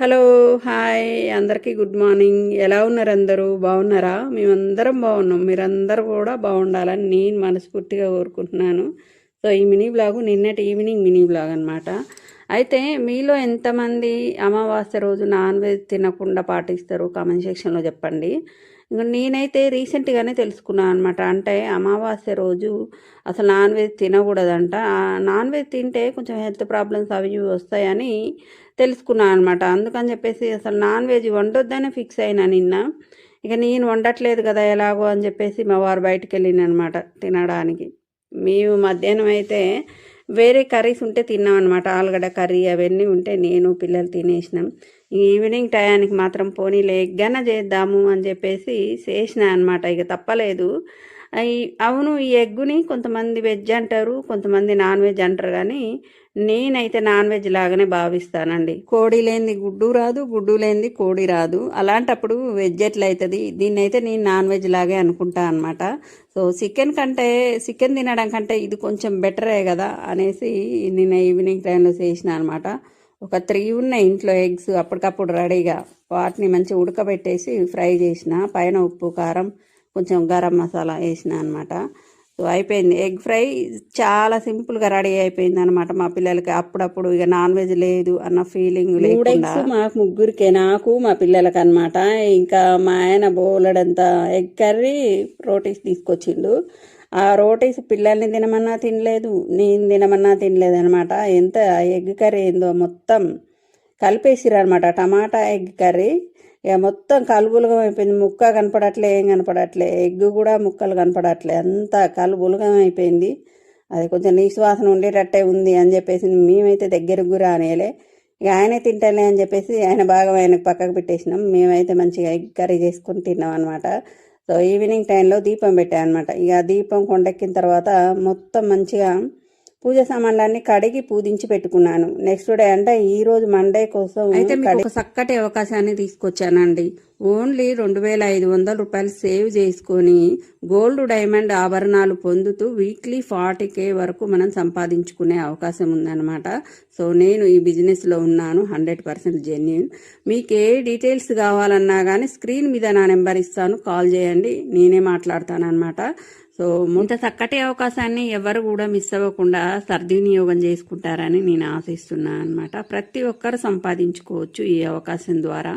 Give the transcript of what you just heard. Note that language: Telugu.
హలో హాయ్ అందరికీ గుడ్ మార్నింగ్. ఎలా ఉన్నారు? అందరూ బాగున్నారా? మేమందరం బాగున్నాం. మీరందరూ కూడా బాగుండాలని నేను మనస్ఫూర్తిగా కోరుకుంటున్నాను. సో ఈ మినీ బ్లాగు నిన్నటి ఈవినింగ్ మినీ బ్లాగ్ అనమాట. అయితే మీలో ఎంతమంది అమావాస్య రోజు నాన్ వెజ్ తినకుండా పాటిస్తారు? కామెంట్ సెక్షన్లో చెప్పండి. ఇంకా నేనైతే రీసెంట్గానే తెలుసుకున్నాను అనమాట. అంటే అమావాస్య రోజు అసలు నాన్ వెజ్ తినకూడదంట. నాన్ వెజ్ తింటే కొంచెం హెల్త్ ప్రాబ్లమ్స్ అవి ఇవి వస్తాయని తెలుసుకున్నాను అనమాట. అందుకని చెప్పేసి అసలు నాన్ వెజ్ వండొద్దనే ఫిక్స్ అయినా నిన్న. ఇక నేను వండట్లేదు కదా ఎలాగో అని చెప్పేసి మా వారు బయటికి వెళ్ళినమాట తినడానికి. మేము మధ్యాహ్నం అయితే వేరే కర్రీస్ ఉంటే తిన్నాం అనమాట. ఆలుగడ్డ కర్రీ అవన్నీ ఉంటే నేను పిల్లలు తినేసినాం. ఈవినింగ్ టయానికి మాత్రం పోనీలే ఎగ్గన చేద్దాము అని చెప్పేసి చేసిన అనమాట. ఇక తప్పలేదు. అవును, ఈ ఎగ్గుని కొంతమంది వెజ్ అంటారు, కొంతమంది నాన్ వెజ్ అంటారు. కానీ నేనైతే నాన్ వెజ్ లాగానే భావిస్తానండి. కోడి లేనిది గుడ్డు రాదు, గుడ్డు లేనిది కోడి రాదు. అలాంటప్పుడు వెజ్ ఎట్లయితుంది? దీన్ని అయితే నేను నాన్ వెజ్ లాగే అనుకుంటా అనమాట. సో చికెన్ తినడం కంటే ఇది కొంచెం బెటరే కదా అనేసి నిన్న ఈవినింగ్ టైంలో చేసిన అనమాట. ఒక 3 ఉన్నాయి ఇంట్లో ఎగ్స్, అప్పటికప్పుడు రెడీగా. వాటిని మంచిగా ఉడకబెట్టేసి ఫ్రై చేసిన, పైన ఉప్పు కారం కొంచెం గరం మసాలా వేసిన అనమాట. సో అయిపోయింది. ఎగ్ ఫ్రై చాలా సింపుల్గా రెడీ అయిపోయింది అనమాట. మా పిల్లలకి అప్పుడప్పుడు ఇక నాన్ వెజ్ లేదు అన్న ఫీలింగ్ లేకుండా మాకు ముగ్గురికే, నాకు మా పిల్లలకి అనమాట. ఇంకా మా ఆయన బోలెడంత ఎగ్ కర్రీ రోటీస్ తీసుకొచ్చిండు. ఆ రోటీస్ పిల్లల్ని తినమన్నా తినలేదు, నేను తినమన్నా తినలేదు అనమాట. ఎంత ఎగ్ కర్రీ ఏందో మొత్తం కలిపేసిరు అనమాట. టమాటా ఎగ్ కర్రీ ఇక మొత్తం కలుబులుగం అయిపోయింది. ముక్క కనపడట్లే, ఏం కనపడట్లే, ఎగ్గు కూడా ముక్కలు కనపడట్లే, అంతా కలుబులుగం అయిపోయింది. అది కొంచెం నీసు వాసన ఉండేటట్టే ఉంది అని చెప్పేసి మేమైతే దగ్గరకు కూడా అనేలే. ఇక ఆయనే తింటాలే అని చెప్పేసి ఆయన భాగం ఆయనకు పక్కకు పెట్టేసినాం. మేమైతే మంచిగా ఎగ్ కర్రీ చేసుకుని తిన్నాం అనమాట. సో ఈవినింగ్ టైంలో దీపం పెట్టాను అనమాట. ఇక దీపం కొండెక్కిన తర్వాత మొత్తం మంచిగా పూజ సామాన్లన్నీ కడిగి పూజించి పెట్టుకున్నాను. నెక్స్ట్ డే అంటే ఈ రోజు మండే కోసం అయితే మీకు ఒక చక్కటి అవకాశాన్ని తీసుకొచ్చానండి. ఓన్లీ 2,500 రూపాయలు సేవ్ చేసుకొని గోల్డ్ డైమండ్ ఆభరణాలు పొందుతూ వీక్లీ 40K వరకు మనం సంపాదించుకునే అవకాశం ఉందన్నమాట. సో నేను ఈ బిజినెస్లో ఉన్నాను, 100% జెన్యూన్. మీకు ఏ డీటెయిల్స్ కావాలన్నా కానీ స్క్రీన్ మీద నా నెంబర్ ఇస్తాను, కాల్ చేయండి, నేనే మాట్లాడతాను అనమాట. సో ఇంత చక్కటి అవకాశాన్ని ఎవరు కూడా మిస్ అవ్వకుండా సద్వినియోగం చేసుకుంటారని నేను ఆశిస్తున్నాను అనమాట. ప్రతి ఒక్కరు సంపాదించుకోవచ్చు ఈ అవకాశం ద్వారా.